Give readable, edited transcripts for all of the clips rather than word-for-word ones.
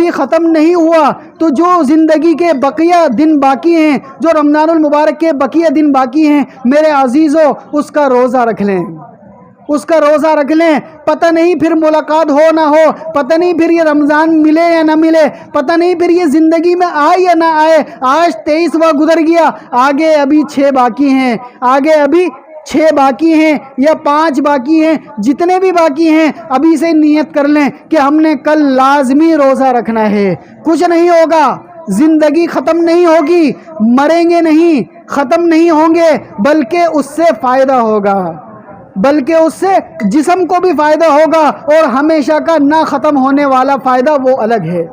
زندگی ختم نہیں ہوا تو جو زندگی کے بقیہ دن باقی ہیں، جو رمضان المبارک کے بقیہ دن باقی ہیں، میرے عزیزو اس کا روزہ رکھ لیں، اس کا روزہ رکھ لیں۔ پتہ نہیں پھر ملاقات ہو نہ ہو، پتہ نہیں پھر یہ رمضان ملے یا نہ ملے، پتہ نہیں پھر یہ زندگی میں آئے یا نہ آئے۔ آج 23واں گزر گیا، آگے ابھی 6 باقی ہیں، آگے ابھی 6 باقی ہیں یا 5 باقی ہیں، جتنے بھی باقی ہیں ابھی سے نیت کر لیں کہ ہم نے کل لازمی روزہ رکھنا ہے۔ کچھ نہیں ہوگا، زندگی ختم نہیں ہوگی، مریں گے نہیں، ختم نہیں ہوں گے، بلکہ اس سے فائدہ ہوگا، بلکہ اس سے جسم کو بھی فائدہ ہوگا، اور ہمیشہ کا نہ ختم ہونے والا فائدہ وہ الگ ہے۔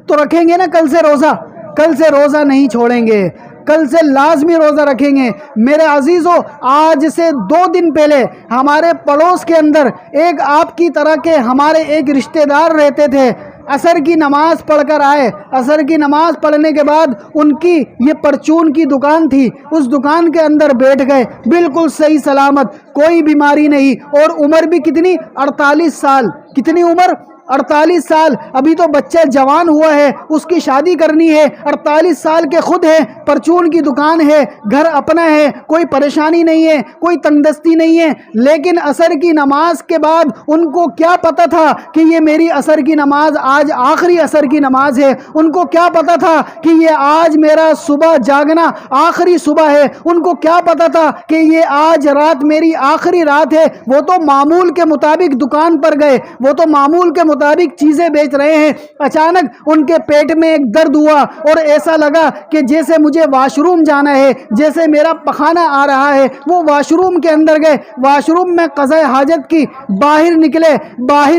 تو رکھیں گے نا کل سے روزہ، کل سے روزہ نہیں چھوڑیں گے، کل سے لازمی روزہ رکھیں گے۔ میرے عزیزو، آج سے 2 دن پہلے ہمارے پڑوس کے اندر ایک آپ کی طرح کے ہمارے ایک رشتہ دار رہتے تھے، عصر کی نماز پڑھ کر آئے، عصر کی نماز پڑھنے کے بعد ان کی یہ پرچون کی دکان تھی، اس دکان کے اندر بیٹھ گئے، بالکل صحیح سلامت، کوئی بیماری نہیں، اور عمر بھی کتنی، 48 سال، کتنی عمر، 48 سال، ابھی تو بچہ جوان ہوا ہے، اس کی شادی کرنی ہے، 48 سال کے خود ہیں، پرچون کی دکان ہے، گھر اپنا ہے، کوئی پریشانی نہیں ہے، کوئی تنگ دستی نہیں ہے، لیکن عصر کی نماز کے بعد ان کو کیا پتہ تھا کہ یہ میری عصر کی نماز آج آخری عصر کی نماز ہے، ان کو کیا پتہ تھا کہ یہ آج میرا صبح جاگنا آخری صبح ہے، ان کو کیا پتہ تھا کہ یہ آج رات میری آخری رات ہے۔ وہ تو معمول کے مطابق دکان پر گئے، وہ تو معمول کے مطابق چیزیں بیچ رہے ہیں، اچانک ان کے پیٹ میں ایک درد ہوا، اور ایسا لگا کہ جیسے مجھے واش روم جانا ہے، جیسے میرا پخانہ آ رہا ہے۔ وہ واش روم کے اندر گئے، واش روم میں قضاء حاجت کی، باہر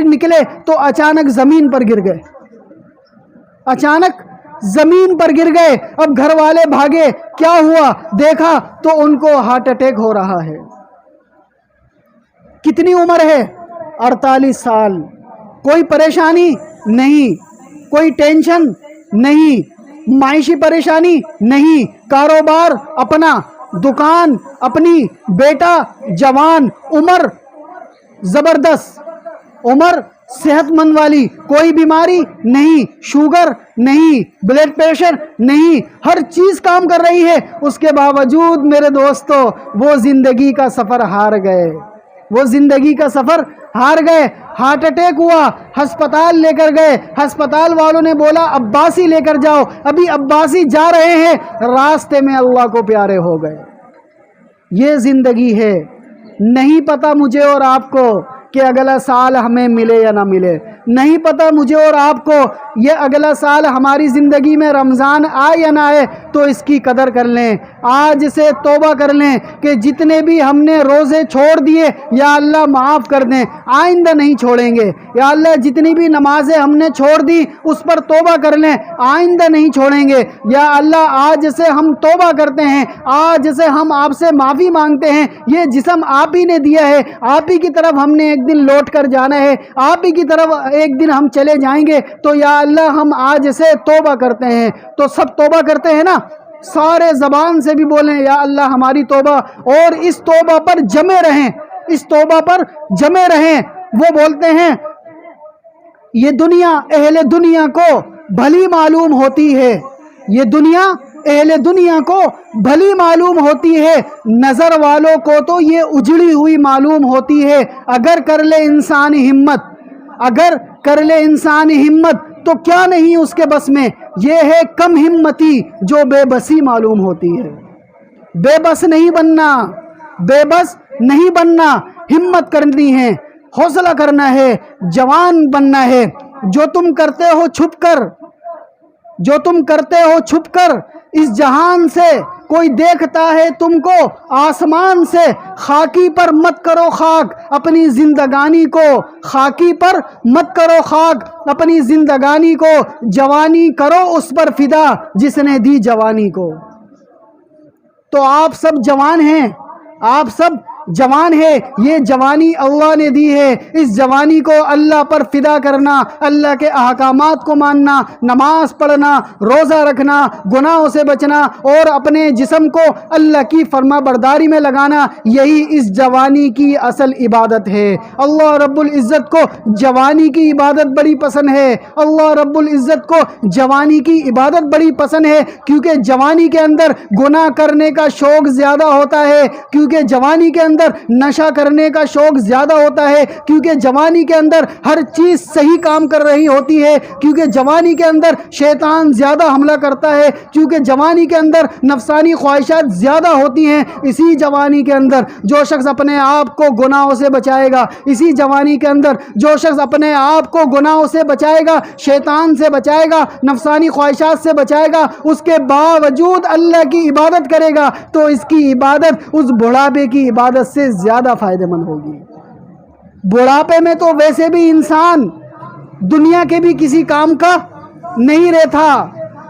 نکلے تو اچانک زمین پر گر گئے، اچانک زمین پر گر گئے۔ اب گھر والے بھاگے، کیا ہوا؟ دیکھا تو ان کو ہارٹ اٹیک ہو رہا ہے۔ کتنی عمر ہے؟ 48 سال۔ کوئی پریشانی نہیں، کوئی ٹینشن نہیں، معاشی پریشانی نہیں، کاروبار اپنا، دکان اپنی، بیٹا جوان، عمر زبردست، عمر صحت مند والی، کوئی بیماری نہیں، شوگر نہیں، بلڈ پریشر نہیں، ہر چیز کام کر رہی ہے۔ اس کے باوجود میرے دوستو وہ زندگی کا سفر ہار گئے، وہ زندگی کا سفر ہار گئے۔ ہارٹ اٹیک ہوا، ہسپتال لے کر گئے، ہسپتال والوں نے بولا عباسی لے کر جاؤ، ابھی عباسی جا رہے ہیں، راستے میں اللہ کو پیارے ہو گئے۔ یہ زندگی ہے۔ نہیں پتہ مجھے اور آپ کو کہ اگلا سال ہمیں ملے یا نہ ملے، نہیں پتہ مجھے اور آپ کو یہ اگلا سال ہماری زندگی میں رمضان آئے یا نہ آئے، تو اس کی قدر کر لیں، آج سے توبہ کر لیں کہ جتنے بھی ہم نے روزے چھوڑ دیے یا اللہ معاف کر دیں، آئندہ نہیں چھوڑیں گے۔ یا اللہ جتنی بھی نمازیں ہم نے چھوڑ دی اس پر توبہ کر لیں، آئندہ نہیں چھوڑیں گے۔ یا اللہ آج سے ہم توبہ کرتے ہیں، آج سے ہم آپ سے معافی مانگتے ہیں، یہ جسم آپ ہی نے دیا ہے، آپ ہی کی طرف ہم نے ایک دن لوٹ کر جانا ہے، آپ ہی کی طرف ایک دن ہم چلے جائیں گے، تو یا اللہ ہم آج سے توبہ کرتے ہیں۔ تو سب توبہ کرتے ہیں نا، سارے زبان سے بھی بولیں یا اللہ ہماری توبہ، اور اس توبہ پر جمے رہیں، اس توبہ پر جمے رہیں۔ وہ بولتے ہیں یہ دنیا اہل دنیا کو بھلی معلوم ہوتی ہے، یہ دنیا اہل دنیا کو بھلی معلوم ہوتی ہے، نظر والوں کو تو یہ اجڑی ہوئی معلوم ہوتی ہے۔ اگر کر لے انسان ہمت، اگر کر لے انسان ہمت تو کیا نہیں اس کے بس میں، یہ ہے کم ہمتی جو بے بسی معلوم ہوتی ہے۔ بے بس نہیں بننا، بے بس نہیں بننا، ہمت کرنی ہے، حوصلہ کرنا ہے، جوان بننا ہے۔ جو تم کرتے ہو چھپ کر، جو تم کرتے ہو چھپ کر، اس جہان سے کوئی دیکھتا ہے تم کو آسمان سے، خاکی پر مت کرو خاک اپنی زندگانی کو، خاکی پر مت کرو خاک اپنی زندگانی کو، جوانی کرو اس پر فدا جس نے دی جوانی کو۔ تو آپ سب جوان ہیں، آپ سب جوان ہے، یہ جوانی اللہ نے دی ہے، اس جوانی کو اللہ پر فدا کرنا، اللہ کے احکامات کو ماننا، نماز پڑھنا، روزہ رکھنا، گناہوں سے بچنا اور اپنے جسم کو اللہ کی فرما برداری میں لگانا، یہی اس جوانی کی اصل عبادت ہے۔ اللہ رب العزت کو جوانی کی عبادت بڑی پسند ہے، اللہ رب العزت کو جوانی کی عبادت بڑی پسند ہے، کیونکہ جوانی کے اندر گناہ کرنے کا شوق زیادہ ہوتا ہے، کیونکہ جوانی کے اندر نشہ کرنے کا شوق زیادہ ہوتا ہے، کیونکہ جوانی کے اندر ہر چیز صحیح کام کر رہی ہوتی ہے، کیونکہ جوانی کے اندر شیطان زیادہ حملہ کرتا ہے، کیونکہ جوانی کے اندر نفسانی خواہشات زیادہ ہوتی ہیں۔ اسی جوانی کے اندر جو شخص اپنے آپ کو گناہوں سے بچائے گا، اسی جوانی کے اندر جو شخص اپنے آپ کو گناہوں سے بچائے گا، شیطان سے بچائے گا، نفسانی خواہشات سے بچائے گا، اس کے باوجود اللہ کی عبادت کرے گا، تو اس کی عبادت اس بڑھاپے کی عبادت سے زیادہ فائدہ مند ہوگی۔ بڑھاپے میں تو ویسے بھی انسان دنیا کے بھی کسی کام کا نہیں رہتا،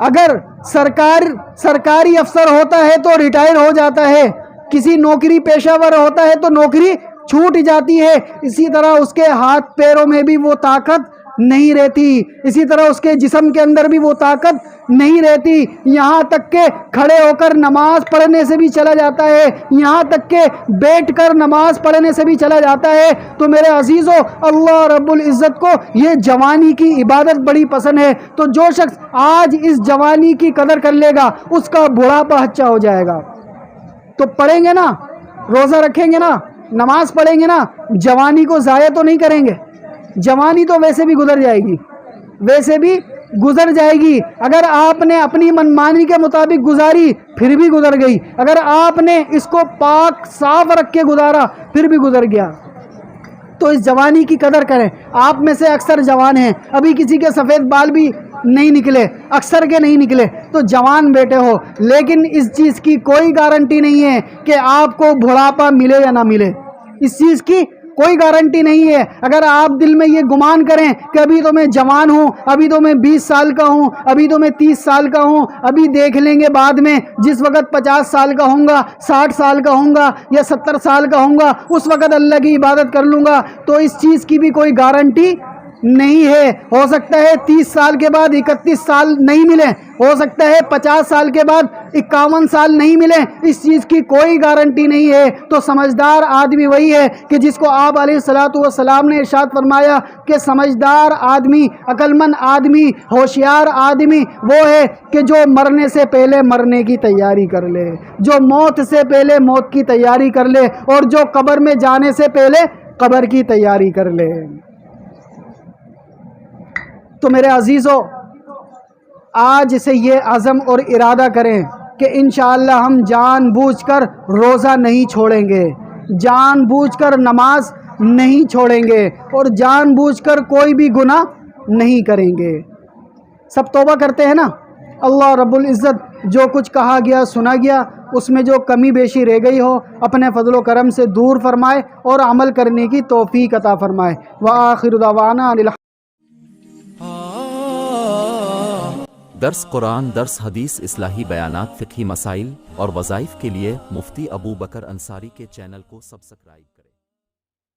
اگر سرکاری افسر ہوتا ہے تو ریٹائر ہو جاتا ہے، کسی نوکری پیشہ ور ہوتا ہے تو نوکری چھوٹ جاتی ہے، اسی طرح اس کے ہاتھ پیروں میں بھی وہ طاقت نہیں رہتی، اسی طرح اس کے جسم کے اندر بھی وہ طاقت نہیں رہتی، یہاں تک کہ کھڑے ہو کر نماز پڑھنے سے بھی چلا جاتا ہے، یہاں تک کہ بیٹھ کر نماز پڑھنے سے بھی چلا جاتا ہے۔ تو میرے عزیزو، اللہ رب العزت کو یہ جوانی کی عبادت بڑی پسند ہے، تو جو شخص آج اس جوانی کی قدر کر لے گا اس کا بڑھاپا اچھا ہو جائے گا۔ تو پڑھیں گے نا، روزہ رکھیں گے نا، نماز پڑھیں گے نا، جوانی کو ضائع تو نہیں کریں گے۔ جوانی تو ویسے بھی گزر جائے گی، ویسے بھی گزر جائے گی، اگر آپ نے اپنی منمانی کے مطابق گزاری پھر بھی گزر گئی، اگر آپ نے اس کو پاک صاف رکھ کے گزارا پھر بھی گزر گیا۔ تو اس جوانی کی قدر کریں۔ آپ میں سے اکثر جوان ہیں، ابھی کسی کے سفید بال بھی نہیں نکلے، اکثر کے نہیں نکلے، تو جوان بیٹے ہو، لیکن اس چیز کی کوئی گارنٹی نہیں ہے کہ آپ کو بڑھاپا ملے یا نہ ملے، اس چیز کی کوئی گارنٹی نہیں ہے۔ اگر آپ دل میں یہ گمان کریں کہ ابھی تو میں جوان ہوں، ابھی تو میں 20 سال کا ہوں، ابھی تو میں 30 سال کا ہوں، ابھی دیکھ لیں گے بعد میں، جس وقت 50 سال کا ہوں گا، 60 سال کا ہوں گا یا 70 سال کا ہوں گا، اس وقت اللہ کی عبادت کر لوں گا، تو اس چیز کی بھی کوئی گارنٹی نہیں ہے۔ ہو سکتا ہے 30 سال کے بعد 31 سال نہیں ملے، ہو سکتا ہے 50 سال کے بعد 51 سال نہیں ملے، اس چیز کی کوئی گارنٹی نہیں ہے۔ تو سمجھدار آدمی وہی ہے کہ جس کو آپ علیہ الصلوۃ والسلام نے ارشاد فرمایا کہ سمجھدار آدمی، عقل مند آدمی، ہوشیار آدمی وہ ہے کہ جو مرنے سے پہلے مرنے کی تیاری کر لے، جو موت سے پہلے موت کی تیاری کر لے، اور جو قبر میں جانے سے پہلے قبر کی تیاری کر لے۔ تو میرے عزیزو، آج سے یہ عزم اور ارادہ کریں کہ انشاءاللہ ہم جان بوجھ کر روزہ نہیں چھوڑیں گے، جان بوجھ کر نماز نہیں چھوڑیں گے، اور جان بوجھ کر کوئی بھی گناہ نہیں کریں گے۔ سب توبہ کرتے ہیں نا؟ اللہ رب العزت جو کچھ کہا گیا سنا گیا، اس میں جو کمی بیشی رہ گئی ہو اپنے فضل و کرم سے دور فرمائے اور عمل کرنے کی توفیق عطا فرمائے۔ وآخر دعوانا درس قرآن، درس حدیث، اصلاحی بیانات، فقہی مسائل اور وظائف کے لیے مفتی ابو بکر انصاری کے چینل کو سبسکرائب کریں۔